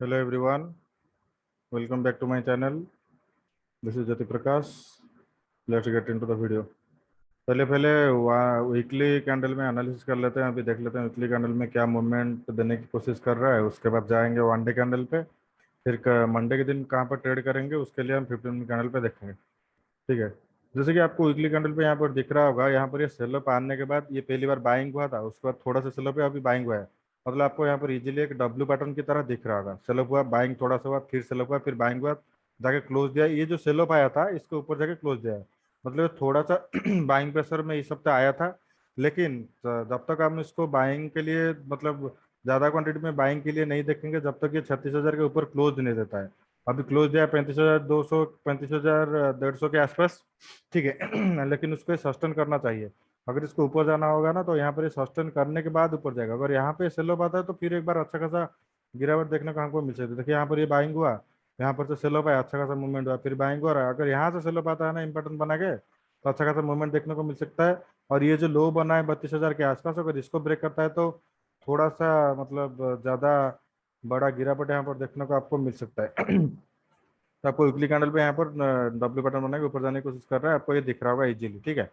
Hello everyone, welcome back to my channel. This is Jyoti Prakash. Let's get into the video. पहले पहले weekly candle में analysis कर लेते हैं। अभी देख लेते हैं वीकली कैंडल में क्या मूवमेंट देने की कोशिश कर रहा है। उसके बाद जाएंगे वन डे कैंडल पे। फिर मंडे के दिन कहाँ पर ट्रेड करेंगे उसके लिए हम 15 मिनट कैंडल पे देखेंगे। ठीक है। जैसे कि आपको वीकली कैंडल पे यहाँ पर दिख रहा होगा, यहाँ पर ये सेल अप आने के बाद ये पहली बार बाइंग हुआ था, उसके बाद थोड़ा सा सेल अप है, अभी बाइंग हुआ है। मतलब आपको यहाँ पर इजीली एक डब्ल्यू पैटर्न की तरह दिख रहा होगा। सेल अप हुआ, बाइंग थोड़ा सा हुआ, फिर सेल अप हुआ, फिर बाइंग हुआ, जाके क्लोज दिया। ये जो सेल अप आया था इसके ऊपर जाके क्लोज दिया है। मतलब थोड़ा सा बाइंग प्रेशर में इस हफ्ते आया था, लेकिन जब तक हम इसको बाइंग के लिए मतलब ज्यादा क्वांटिटी में बाइंग के लिए नहीं देखेंगे, जब तक ये 36,000 के ऊपर क्लोज नहीं देता है। अभी क्लोज दिया है 35,200 35,150 के आसपास। ठीक है। लेकिन उसको सस्टेन करना चाहिए। अगर इसको ऊपर जाना होगा ना तो यहाँ पर सस्टेन करने के बाद ऊपर जाएगा। अगर यहाँ पे सेल ऑफ आता है तो फिर एक बार अच्छा खासा गिरावट देखने को हमको मिल सकती है। देखिए यहाँ पर ये बाइंग हुआ, यहाँ पर से सेल ऑफ आया, अच्छा खासा मूवमेंट हुआ, फिर बाइंग हो रहा है। अगर यहाँ से सेल ऑफ आता है ना इम्पोर्टेंट बना के, तो अच्छा खासा मूवमेंट देखने को मिल सकता है। और ये जो लो बना है 32,000 के आसपास, अगर इसको ब्रेक करता है तो थोड़ा सा मतलब ज्यादा बड़ा गिरावट यहाँ पर देखने को आपको मिल सकता है। तो आपको वीकली कैंडल पे यहाँ पर डब्ल्यू पैटर्न बना के ऊपर जाने की कोशिश कर रहा है, आपको ये दिख रहा होगा इजीली। ठीक है।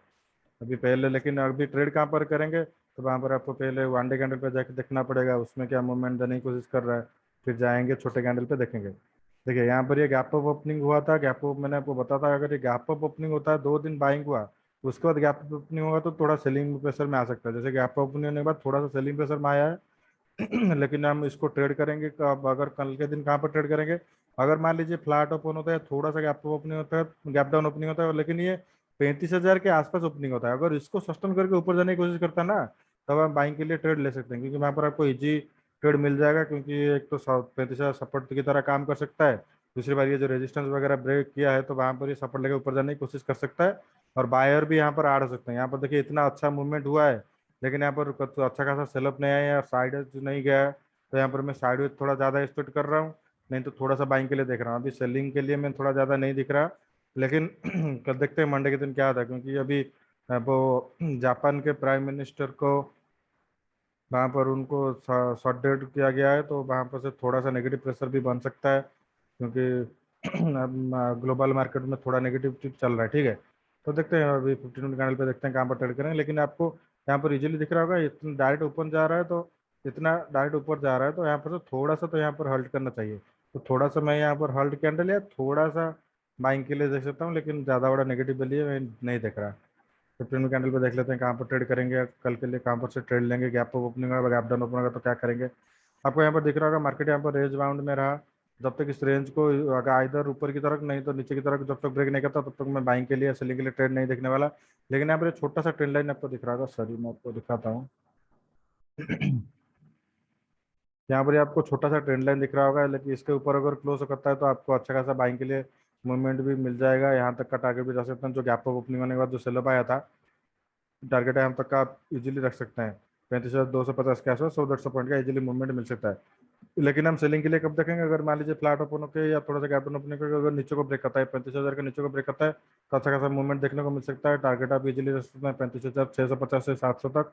अभी पहले लेकिन अभी ट्रेड कहाँ पर करेंगे तो वहाँ पर आपको पहले वन डे कैंडल पे जाके देखना पड़ेगा उसमें क्या मूवमेंट देने की कोशिश कर रहा है। फिर जाएंगे छोटे कैंडल पे देखेंगे। देखिए यहाँ पर ये गैप अप ओपनिंग हुआ था। गैप अप मैंने आपको बताया था, अगर ये गैप अप ओपनिंग होता है 2 दिन बाइंग हुआ, उसके बाद गैप अप ओपनिंग होगा तो थोड़ा सेलिंग प्रेशर में आ सकता है। जैसे गैप अप ओपनिंग होने के बाद थोड़ा सा सेलिंग प्रेशर में आया है। लेकिन हम इसको ट्रेड करेंगे कब? अगर कल के दिन कहाँ पर ट्रेड करेंगे? अगर मान लीजिए फ्लैट ओपन होता है, थोड़ा सा गैप ओपनिंग होता है, गैप डाउन ओपनिंग होता है, लेकिन ये 35,000 के आसपास ओपनिंग होता है, अगर इसको सस्टेन करके ऊपर जाने की कोशिश करता है ना, तब हम बाइंग के लिए ट्रेड ले सकते हैं, क्योंकि वहाँ पर आपको इजी ट्रेड मिल जाएगा। क्योंकि एक तो 35,000 सपोर्ट की तरह काम कर सकता है, दूसरी बार ये जो रेजिस्टेंस वगैरह ब्रेक किया है तो वहाँ पर ये सपोर्ट लेके ऊपर जाने की कोशिश कर सकता है। और बायर भी यहाँ पर ऐड हो सकते हैं। यहाँ पर देखिए इतना अच्छा मूवमेंट हुआ है, लेकिन यहाँ पर तो अच्छा खासा सेलअप नहीं आया या साइड नहीं गया है। तो यहाँ पर मैं साइडवेज थोड़ा ज़्यादा एक्सपेक्ट कर रहा हूँ, नहीं तो थोड़ा सा बाइंग के लिए देख रहा हूँ। अभी सेलिंग के लिए मैं थोड़ा ज़्यादा नहीं दिख रहा, लेकिन कल देखते हैं मंडे के दिन क्या आता है। क्योंकि अभी वो जापान के प्राइम मिनिस्टर को वहाँ पर उनको शॉर्ट डेट किया गया है, तो वहाँ पर से थोड़ा सा नेगेटिव प्रेशर भी बन सकता है, क्योंकि अब ग्लोबल मार्केट में थोड़ा नेगेटिव चल रहा है। ठीक है। तो देखते हैं अभी 15 मिनट कैंडल पे देखते हैं कहाँ पर ट्रेड करेंगे। लेकिन आपको यहाँ पर इजीली दिख रहा होगा, इतना डायरेक्ट ऊपर जा रहा है, तो इतना डायरेक्ट ऊपर जा रहा है तो यहाँ पर से थोड़ा सा तो यहाँ पर होल्ड करना चाहिए। तो थोड़ा सा मैं यहाँ पर होल्ड कैंडल या थोड़ा सा बाइंग के लिए देख सकता हूँ, लेकिन ज़्यादा बड़ा नेगेटिव के लिए मैं नहीं देख रहा। 15 कैंडल पे देख लेते हैं कहाँ पर ट्रेड करेंगे कल के लिए, कहाँ पर से ट्रेड लेंगे। गैप अप ओपनिंग होगा, गैप डाउन ओपन होगा तो क्या करेंगे। आपको यहाँ पर दिख रहा होगा मार्केट यहाँ पर रेंज बाउंड में रहा। जब तक इस रेंज को अगर इधर ऊपर की तरफ नहीं तो नीचे की तरफ जब तक ब्रेक नहीं करता, तब तक मैं बाइंग के लिए सेलिंग के लिए ट्रेड नहीं देखने वाला। लेकिन यहाँ पर एक छोटा सा ट्रेंड लाइन आपको दिख रहा होगा, सॉरी मैं आपको दिखाता हूँ। यहाँ पर आपको छोटा सा ट्रेंड लाइन दिख रहा होगा, लेकिन इसके ऊपर अगर क्लोज करता है तो आपको अच्छा खासा बाइंग के लिए मूवमेंट भी मिल जाएगा। यहाँ तक का टारगेट भी जा सकते हैं, जो गैप अप ओपनिंग होने के बाद जो सेलअप आया था, टारगेट यहाँ तक का आप इजीली रख सकते हैं। 35,250 के आसपास 100-150 पॉइंट का इजीली मूवमेंट मिल सकता है। लेकिन हम सेलिंग के लिए कब देखेंगे? अगर मान लीजिए फ्लैट ओपन होकर या थोड़ा सा गैप डाउन ओपन होकर अगर नीचे को ब्रेक करता है, 35,000 के नीचे को ब्रेक करता है, तो अच्छा खासा मूवमेंट देखने को मिल सकता है। टारगेट आप इजीली रख सकते हैं 35,650 से 700 तक,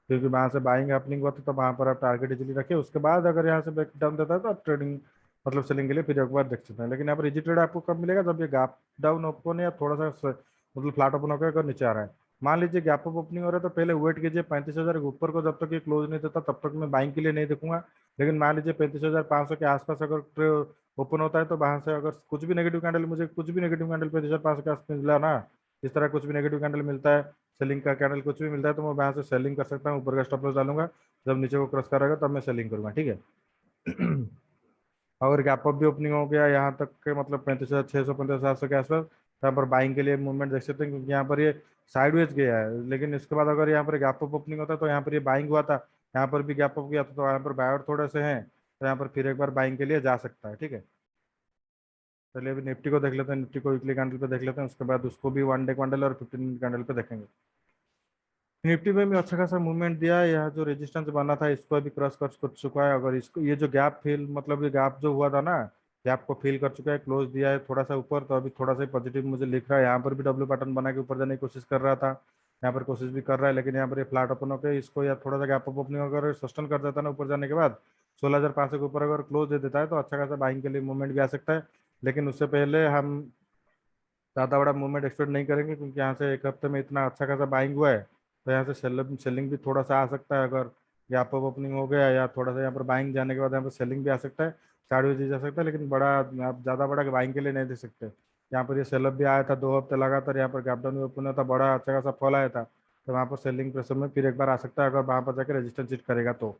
क्योंकि वहाँ से बाइंग हैपनिंग हुआ था, तो वहाँ पर आप टारगेट इजीली रखिए। उसके बाद अगर यहाँ से ब्रेक डाउन देता है तो आप ट्रेडिंग मतलब सेलिंग के लिए फिर एक बार देख सकते हैं। लेकिन यहाँ पर इजी ट्रेड आपको कब मिलेगा? जब ये गैप डाउन ओपन या थोड़ा सा मतलब फ्लैट ओपन होकर अगर नीचे आ रहा है। मान लीजिए गैप अप ओपनिंग हो रहा है तो पहले वेट कीजिए 35,000 के ऊपर को, जब तक ये क्लोज नहीं देता तब तक मैं बाइंग के लिए नहीं देखूंगा। लेकिन मान लीजिए 35,500 के आसपास अगर ओपन होता है तो वहां से अगर कुछ भी नेगेटिव कैंडल, मुझे कुछ भी नेगेटिव कैंडल 35,500 के आसपास मिला ना, इस तरह कुछ भी नेगेटिव कैंडल मिलता है, सेलिंग का कैंडल कुछ भी मिलता है, तो मैं वहां से सेलिंग कर सकता हूँ। ऊपर का स्टॉप लॉस डालूंगा, जब नीचे को क्रॉस करेगा तब मैं सेलिंग करूंगा। ठीक है। अगर गैप अप भी ओपनिंग हो गया यहाँ तक के मतलब 35,600 35,700 के आसपास, तो यहाँ पर बाइंग के लिए मूवमेंट देख सकते हैं, क्योंकि यहाँ पर ये साइडवेज गया है। लेकिन इसके बाद अगर यहाँ पर गैप अप ओपनिंग होता है तो यहाँ पर ये बाइंग हुआ था, यहाँ पर भी गैप अप गया था, तो यहाँ पर बायर थोड़े से हैं, तो यहाँ पर फिर एक बार बाइंग के लिए जा सकता है। ठीक है। चलिए अभी निफ्टी को देख लेते हैं, निफ्टी को वीकली कैंडल पे देख लेते हैं, उसके बाद उसको भी वन डे कैंडल और 15 कैंडल पे देखेंगे। निफ्टी में भी अच्छा खासा मूवमेंट दिया है। यहाँ जो रेजिस्टेंस बना था इसको अभी क्रॉस कर चुका है। अगर इसको ये जो गैप फिल मतलब ये गैप जो हुआ था ना, गैप को फिल कर चुका है, क्लोज दिया है थोड़ा सा ऊपर, तो अभी थोड़ा सा पॉजिटिव मुझे लिख रहा है। यहाँ पर भी डब्ल्यू पैटर्न बना के ऊपर जाने की कोशिश कर रहा था, यहाँ पर कोशिश भी कर रहा है, लेकिन यहाँ पर ये फ्लैट ओपन होकर इसको या थोड़ा सा गैप ओपनिंग अगर सस्टेन कर देता है ना ऊपर जाने के बाद, 16,500 के ऊपर अगर क्लोज दे देता है तो अच्छा खासा बाइंग के लिए मूवमेंट भी आ सकता है। लेकिन उससे पहले हम ज़्यादा बड़ा मूवमेंट एक्सपेक्ट नहीं करेंगे, क्योंकि यहाँ से एक हफ्ते में इतना अच्छा खासा बाइंग हुआ है, तो यहाँ से सेलिंग भी थोड़ा सा आ सकता है। अगर गैप अप ओपनिंग हो गया या थोड़ा सा यहाँ पर बाइंग जाने के बाद यहाँ पर सेलिंग भी आ सकता है, साइडवेज भी जा सकता है, लेकिन बड़ा आप ज़्यादा बड़ा बाइंग के लिए नहीं दे सकते। यहाँ पर ये सेलअप भी आया था 2 हफ्ते लगातार, यहाँ पर गैप डाउन भी ओपन हुआ था, बड़ा अच्छा खासा फॉल आया था, तो वहाँ पर सेलिंग प्रेशर में फिर एक बार आ सकता है अगर वहाँ पर जाकर रेजिस्टेंस हिट करेगा तो।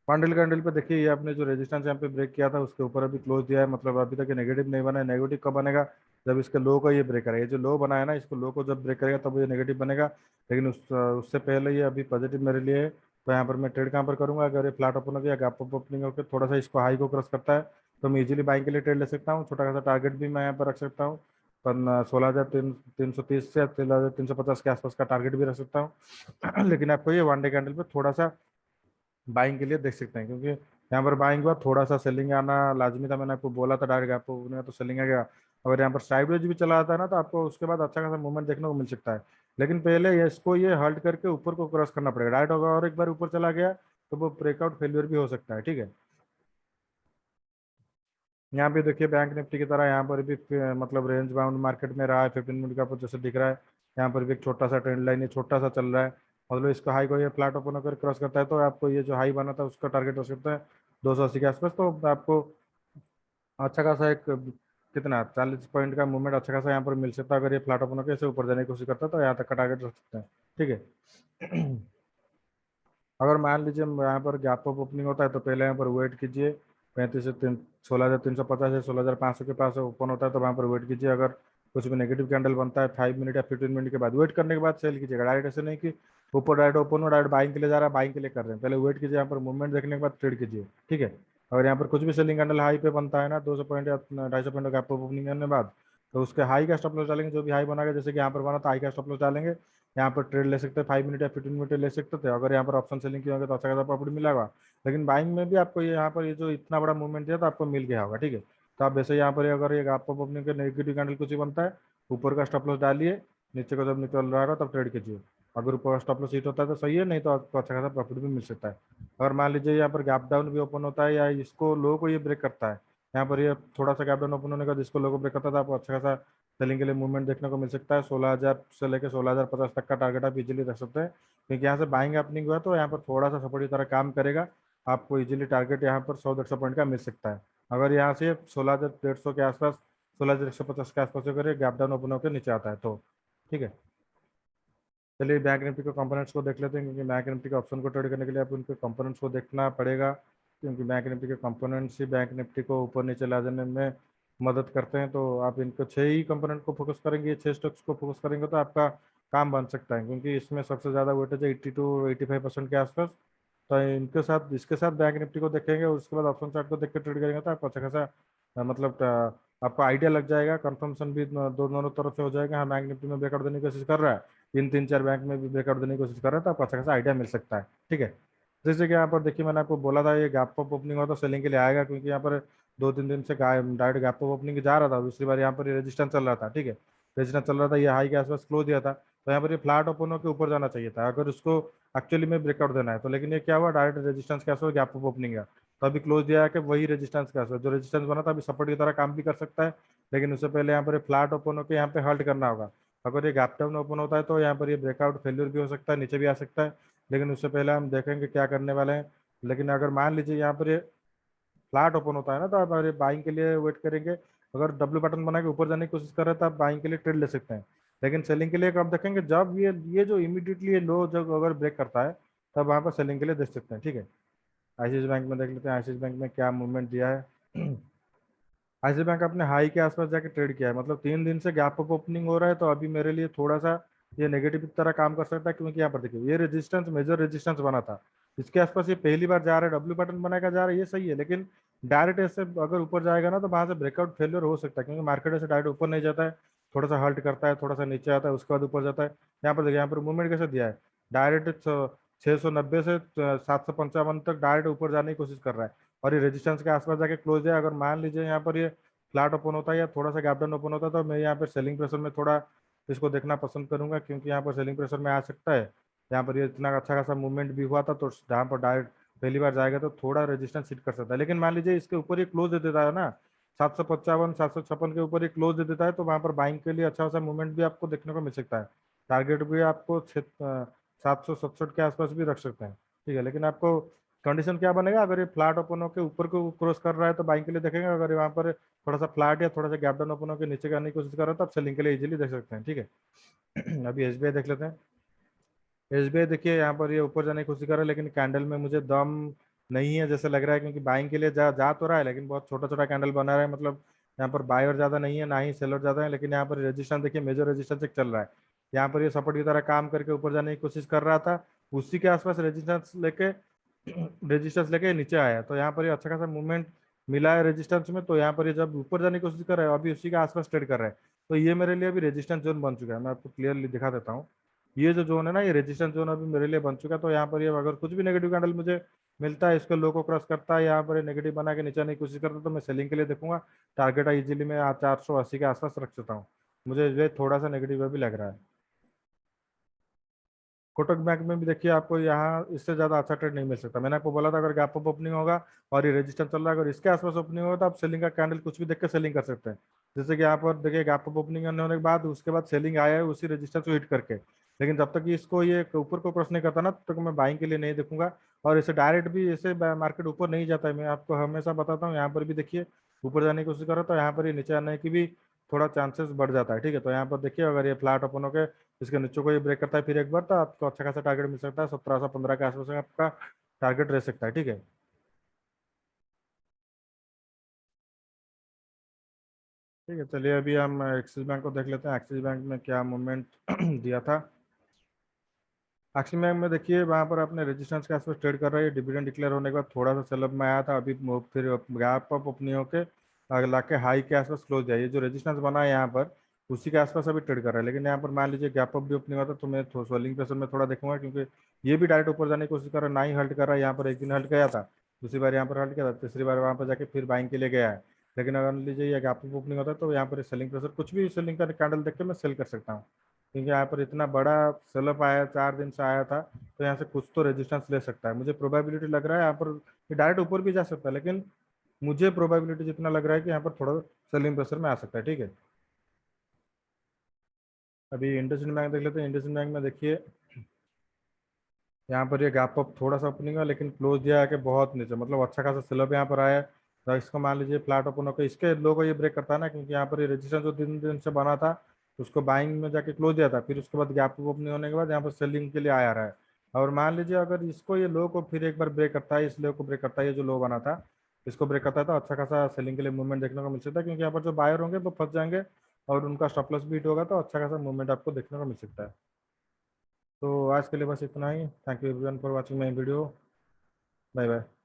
कैंडल कैंडल पे देखिए, ये आपने जो रेजिस्टेंस यहाँ पे ब्रेक किया था उसके ऊपर अभी क्लोज दिया है, मतलब अभी तक ये नेगेटिव नहीं बना है। नेगेटिव कब बनेगा? जब इसके लो का ये ब्रेक करेगा। ये जो लो बना है ना, इसको लो को जब ब्रेक करेगा तब ये नेगेटिव बनेगा। लेकिन उससे पहले ये अभी पॉजिटिव मेरे लिए है। तो यहाँ पर मैं ट्रेड कहाँ पर करूंगा? अगर ये फ्लैट ओपन हो गया, गैप अप ओपनिंग होकर थोड़ा सा इसको हाई को क्रॉस करता है, तो मैं इजीली बाइंग के लिए ट्रेड ले सकता हूँ। छोटा खासा टारगेट भी मैं यहाँ पर रख सकता हूँ, पर 16,330 से 16,350 के आसपास का टारगेट भी रख सकता हूँ। लेकिन आपको ये वन डे कैंडल पे थोड़ा सा बाइंग के लिए देख सकते हैं, क्योंकि यहाँ पर बाइंग हुआ, थोड़ा सा सेलिंग आना लाजमी था। मैंने आपको बोला था डायरेक्ट आपको, तो सेलिंग आ गया। अगर यहाँ पर साइडवेज भी चला आता है ना, तो आपको उसके बाद अच्छा खासा मूवमेंट देखने को मिल सकता है। लेकिन पहले इसको ये हल्ट करके ऊपर को क्रॉस करना पड़ेगा। डायरेक्ट होगा और एक बार ऊपर चला गया तो वो ब्रेकआउट फेलियर भी हो सकता है, ठीक है। यहाँ पे देखिए बैंक निफ्टी की तरह यहाँ पर भी मतलब रेंज बाउंड मार्केट में रहा है। 15 मिनट का जैसे दिख रहा है, यहाँ पर भी एक छोटा सा ट्रेंड लाइन है, छोटा सा चल रहा है। मतलब इसको हाई को ये फ्लैट ओपन होकर क्रॉस करता है तो आपको ये जो हाई बना था उसका टारगेट हो सकता है 280 के आसपास। तो आपको अच्छा खासा एक कितना 40 पॉइंट का मूवमेंट अच्छा खासा यहाँ पर मिल सकता है। अगर ये फ्लैट ओपन होकर इसे ऊपर जाने की कोशिश करता है तो यहाँ तक का टारगेट रख सकते हैं, ठीक है। अगर मान लीजिए यहाँ पर गैप अप ओपनिंग होता है तो पहले यहाँ पर वेट कीजिए। 16,350 या 16,500 के पास ओपन होता है तो वहाँ पर वेट कीजिए। अगर कुछ भी नेगेटिव कैंडल बनता है 5 मिनट या 15 मिनट के बाद, वेट करने के बाद सेल कीजिएगा। डायरेक्ट ऐसे नहीं कि ऊपर डायरेक्ट ओपन हो डायरेक्ट बाइंग के लिए जा रहा है, बाइंग के लिए कर रहे हैं, पहले वेट कीजिए। यहाँ पर मूवमेंट देखने के बाद ट्रेड कीजिए, ठीक है। अगर यहाँ पर कुछ भी सेलिंग कैंडल हाई पे बनता है ना, 200 पॉइंट या 250 पॉइंट का गैप अप ओपनिंग करने के बाद, तो उसके हाई का स्टॉप लॉस डालेंगे। जो भी हाई बना जैसे कि यहाँ पर बना तो हाई का स्टॉप लॉस डालेंगे। यहाँ पर ट्रेड ले सकते हैं 5 मिनट या 15 मिनट ले सकते थे। अगर यहाँ पर ऑप्शन सेलिंग किए होंगे तो अच्छा खासा प्रॉफिट मिलेगा। लेकिन बाइंग में भी आपको ये यहाँ पर ये जो इतना बड़ा मूवमेंट दिया तो आपको मिल गया होगा, ठीक है। तो आप वैसे यहाँ पर अगर ये आपको ओपनिंग के नेगेटिव कैंडल कुछ ही बनता है, ऊपर का स्टॉप लॉस डालिए, नीचे को जब निकल रहा होगा तब ट्रेड कीजिए। अगर ऊपर का स्टॉप लॉस हिट होता है तो सही है, नहीं तो आपको अच्छा खासा प्रॉफिट भी मिल सकता है। अगर मान लीजिए यहाँ पर गैप डाउन भी ओपन होता है या इसको लो को ये ब्रेक करता है, यहाँ पर ये थोड़ा सा गैप डाउन ओपन होने का जिसको लो को ब्रेक करता था, आपको अच्छा खासा सेलिंग के लिए मूवमेंट देखने को मिल सकता है। 16,000 से लेकर 16,050 तक का टारगेट आप इजीली रख सकते हैं, क्योंकि यहाँ से बाइंग अपनिंग हुआ है तो यहाँ पर थोड़ा सा सपोर्ट की तरह काम करेगा। आपको इजीली टारगेट यहाँ पर 100-150 पॉइंट का मिल सकता है। अगर यहाँ से 16,150 के आसपास, 16,150 के आसपास अगर ये गैप डाउन ओपन होकर नीचे आता है तो, ठीक है। चलिए बैंक निफ्टी के कंपोनेंट्स को देख लेते हैं, क्योंकि बैंक निफ्टी के ऑप्शन को ट्रेड करने के लिए आप उनके कंपोनेंट्स को देखना पड़ेगा, क्योंकि बैंक निफ्टी के कंपोनेंट्स ही बैंक निफ्टी को ऊपर नीचे ला जाने में मदद करते हैं। तो आप इनको 6 ही कंपोनेंट को फोकस करेंगे, 6 स्टॉक्स को फोकस करेंगे तो आपका काम बन सकता है, क्योंकि इसमें सबसे ज़्यादा वेटेज है 80 to 85% के आसपास। तो इनके साथ इसके साथ बैंक निफ्टी को देखेंगे और उसके बाद ऑप्शन चार्ट को देख के ट्रेड करेंगे तो आपको अच्छा खासा मतलब आपको आइडिया लग जाएगा। कंफर्मेशन भी दोनों तरफ से हो जाएगा। हाँ, बैंक निफ्टी में ब्रेकआउट देने की कोशिश कर रहा है, 3-3-4 बैंक में भी ब्रेकआउट देने की कोशिश कर रहा है, तो आपको अच्छा खासा आइडिया मिल सकता है, ठीक है। जैसे कि यहाँ पर देखिए, मैंने आपको बोला था ये गैप अप ओपनिंग हो तो सेलिंग के लिए आएगा, क्योंकि यहाँ पर 2-3 दिन से डायरेक्ट गैप अप ओपनिंग जा रहा था। दूसरी बार यहाँ पर रेजिस्टेंस चल रहा था, ठीक है, रेजिस्टेंस चल रहा था, ये हाई के आसपास क्लोज दिया था, तो यहाँ पर ये फ्लैट ओपन होकर ऊपर जाना चाहिए था अगर उसको एक्चुअली में ब्रेकआउट देना है तो। लेकिन ये क्या हुआ, डायरेक्ट रेजिस्टेंस के आसपास गैप अप ओपनिंग है, तो अभी क्लोज दिया है कि वही रेजिस्टेंस के आसपास जो रेजिस्टेंस बना था अभी सपोर्ट की तरह काम भी कर सकता है। लेकिन उससे पहले यहाँ पर फ्लैट ओपन होकर यहाँ पे हल्ट करना होगा। अगर ये गैप डाउन ओपन होता है तो यहाँ पर ये ब्रेकआउट फेल्यूर भी हो सकता है, नीचे भी आ सकता है। लेकिन उससे पहले हम देखेंगे क्या करने वाले हैं। लेकिन अगर मान लीजिए यहाँ पर ये फ्लैट ओपन होता है ना, तो आप अगर बाइंग के लिए वेट करेंगे। अगर डब्ल्यू बटन बना के ऊपर जाने की कोशिश कर रहे हैं तो आप बाइंग के लिए ट्रेड ले सकते हैं। लेकिन सेलिंग के लिए आप देखेंगे जब ये जो इमीडिएटली ये लो जब अगर ब्रेक करता है तब वहाँ पर सेलिंग के लिए देख सकते हैं, ठीक है। आईसीआईसी बैंक में देख लेते हैं आईसीआईसी बैंक में क्या मूवमेंट दिया है। आईसीआईसी बैंक अपने हाई के आसपास जाके ट्रेड किया है, मतलब 3 दिन से गैप अप ओपनिंग हो रहा है, तो अभी मेरे लिए थोड़ा सा ये नेगेटिव की तरह काम कर सकता है, क्योंकि यहाँ पर देखिए ये रेजिस्टेंस मेजर रेजिस्टेंस बना था, इसके आसपास ये पहली बार जा रहा है, डब्ल्यू बटन बनाएगा जा रहा है, ये सही है। लेकिन डायरेक्ट ऐसे अगर ऊपर जाएगा ना तो वहां से ब्रेकआउट फेलियर हो सकता है, क्योंकि मार्केट ऐसे डायरेक्ट ऊपर नहीं जाता है, थोड़ा सा हल्ट करता है, थोड़ा सा नीचे आता है, उसके बाद ऊपर जाता है। यहाँ पर देखिए यहाँ पर मूवमेंट कैसे दिया है, डायरेक्ट 690 से 755 तक डायरेक्ट ऊपर जाने की कोशिश कर रहा है, और ये रेजिस्टेंस के आसपास जाके क्लोज है। अगर मान लीजिए यहाँ पर ये फ्लैट ओपन होता है या थोड़ा सा गैप डाउन ओपन होता है तो मैं यहाँ पर सेलिंग प्रेशर में थोड़ा इसको देखना पसंद करूंगा, क्योंकि यहाँ पर सेलिंग प्रेशर में आ सकता है। यहाँ पर ये इतना अच्छा खासा मूवमेंट भी हुआ था, तो जहाँ पर डायरेक्ट पहली बार जाएगा तो थोड़ा रेजिस्टेंस हिट कर सकता है, लेकिन मान लीजिए इसके ऊपर ही क्लोज दे देता है ना, 755 756 के ऊपर ही क्लोज दे देता है, तो वहां पर बाइंग के लिए अच्छा सा मूवमेंट भी आपको देखने को मिल सकता है। टारगेट भी आपको 767 के आसपास भी रख सकते हैं, ठीक है। लेकिन आपको कंडीशन क्या बनेगा, अगर ये फ्लैट ओपन होकर ऊपर को क्रॉस कर रहा है तो बाइंग के लिए देखेंगे, अगर ये वहां पर थोड़ा सा फ्लैट या थोड़ा सा गैप डाउन ओपन होकर नीचे करने की कोशिश कर रहा है तो आप सेलिंग के लिए इजीली देख सकते हैं, ठीक है। अभी एसबीआई देख लेते हैं। एसबीआई देखिए यहाँ पर ये ऊपर जाने की कोशिश कर रहा है, लेकिन कैंडल में मुझे दम नहीं है जैसे लग रहा है, क्योंकि बाइंग के लिए जा तो रहा है लेकिन बहुत छोटा छोटा कैंडल बना रहा है, मतलब यहाँ पर बायर ज्यादा नहीं है ना ही सेलर ज्यादा है, लेकिन यहाँ पर रेजिस्टेंस देखिए मेजर रेजिस्टेंस एक चल रहा है। यहाँ पर ये सपोर्ट की तरह काम करके ऊपर जाने की कोशिश कर रहा था, उसी के आसपास रेजिस्टेंस लेके नीचे आया, तो यहाँ पर ये अच्छा खासा मूवमेंट मिला है रेजिस्टेंस में, तो यहाँ पर ये जब ऊपर जाने की कोशिश कर रहा है अभी उसी के आसपास ट्रेड कर रहा है, तो ये मेरे लिए अभी रेजिस्टेंस जोन बन चुका है। मैं आपको क्लियरली दिखा देता हूँ, ये जो जोन है ना ये रेजिस्टेंस जोन अभी मेरे लिए बन चुका है। तो यहाँ पर ये अगर कुछ भी नेगेटिव कैंडल मुझे मिलता है, इसको लो को क्रॉस करता है, यहाँ पर नेगेटिव बना के नीचे आने की कोशिश करता है, तो मैं सेलिंग के लिए देखूंगा। टारगेट इजीली मैं 480 के आसपास रख सकता हूँ। मुझे ये थोड़ा सा नेगेटिव भी लग रहा है। कोटक बैंक में भी देखिए आपको यहाँ इससे ज्यादा अच्छा ट्रेड नहीं मिल सकता। मैंने आपको बोला था अगर गैप अप ओपनिंग होगा और ये रेजिस्टेंस चल रहा है, अगर इसके आसपास ओपनिंग होगा तो आप सेलिंग का कैंडल कुछ भी देख के सेलिंग कर सकते हैं। जैसे कि यहाँ पर देखिए गैप अप ओपनिंग होने के बाद उसके बाद सेलिंग आया है उसी रेजिस्टेंस को हिट करके, लेकिन जब तक इसको ये ऊपर को क्रॉस नहीं करता ना तब तक मैं बाइंग के लिए नहीं देखूंगा। और इसे डायरेक्ट भी इसे मार्केट ऊपर नहीं जाता है, मैं आपको हमेशा बताता हूँ। यहाँ पर भी देखिए ऊपर जाने की कोशिश करो तो यहाँ पर ये नीचे आने की भी थोड़ा चांसेस बढ़ जाता है, ठीक है। तो यहाँ पर देखिए अगर ये फ्लैट ओपन होकर इसके नीचे को ये ब्रेक करता है फिर एक बार, तो आपको अच्छा खासा टारगेट मिल सकता है, 1715 के आसपास आपका टारगेट रह सकता है, ठीक है। ठीक है, चलिए अभी हम एक्सिस बैंक को देख लेते हैं, एक्सिस बैंक में क्या मूवमेंट दिया था। एक्सिस बैंक में देखिए वहां पर अपने रेजिस्टेंस के आसपास ट्रेड कर रहा है, डिविडेंड डिक्लेयर होने के बाद थोड़ा सा सेलअप में आया था, अभी फिर गैप अप ओपनिंग होके लाके हाई के आसपास क्लोज दिया। ये जो रेजिस्टेंस बना है यहाँ पर उसी के आसपास अभी ट्रेड कर रहा है, लेकिन यहाँ पर मान लीजिए गैप अप भी ओपनिंग होता तो मैं सेलिंग प्रेशर में थोड़ा देखूंगा, क्योंकि ये भी डायरेक्ट ऊपर जाने की कोशिश कर रहा है, ना ही हल्ट कर रहा है। यहाँ पर एक दिन हल्ट गया था, दूसरी बार यहाँ पर हल्ट गया था, तीसरी बार वहाँ पर जाके फिर बाइंग के लिए गया है। लेकिन अगर मान लीजिए ये गैप अप ओपनिंग होता है तो यहाँ पर सेलिंग प्रेशर कुछ भी सेलिंग का कैंडल देख के मैं सेल कर सकता हूँ, क्योंकि यहाँ पर इतना बड़ा सेलअप आया 4 दिन से आया था, तो यहाँ से कुछ तो रेजिस्टेंस ले सकता है। मुझे प्रोबेबिलिटी लग रहा है यहाँ पर ये डायरेक्ट ऊपर भी जा सकता है, लेकिन मुझे प्रोबेबिलिटी जितना लग रहा है कि यहाँ पर थोड़ा सेलिंग प्रेशर में आ सकता है, ठीक है। अभी इंडसइंड बैंक देख लेते हैं। इंडसइंड बैंक में देखिए यहाँ पर ये गैप अप थोड़ा सा ओपनिंग है, लेकिन क्लोज दिया है कि बहुत नीचे, मतलब अच्छा खासा सेलअप यहाँ पर आया है। तो इसको मान लीजिए फ्लैट ओपन होकर इसके लो को ये ब्रेक करता है ना, क्योंकि यहाँ पर ये रेजिस्टेंस जो दिन दिन से बना था उसको बाइंग में जाके क्लोज दिया था, फिर उसके बाद गैप अप ओपनिंग होने के बाद यहाँ पर सेलिंग के लिए आया रहा है। और मान लीजिए अगर इसको ये लो को फिर एक बार ब्रेक करता है, इस लो को ब्रेक करता है, ये जो लो बना था इसको ब्रेक करता है, तो अच्छा खासा सेलिंग के लिए मूवमेंट देखने को मिल सकता है, क्योंकि यहाँ पर जो बायर होंगे वो फंस जाएंगे और उनका स्टॉप लॉस बीट होगा, तो अच्छा खासा मूवमेंट आपको देखने को मिल सकता है। तो आज के लिए बस इतना ही। Thank you everyone for watching my video. Bye bye.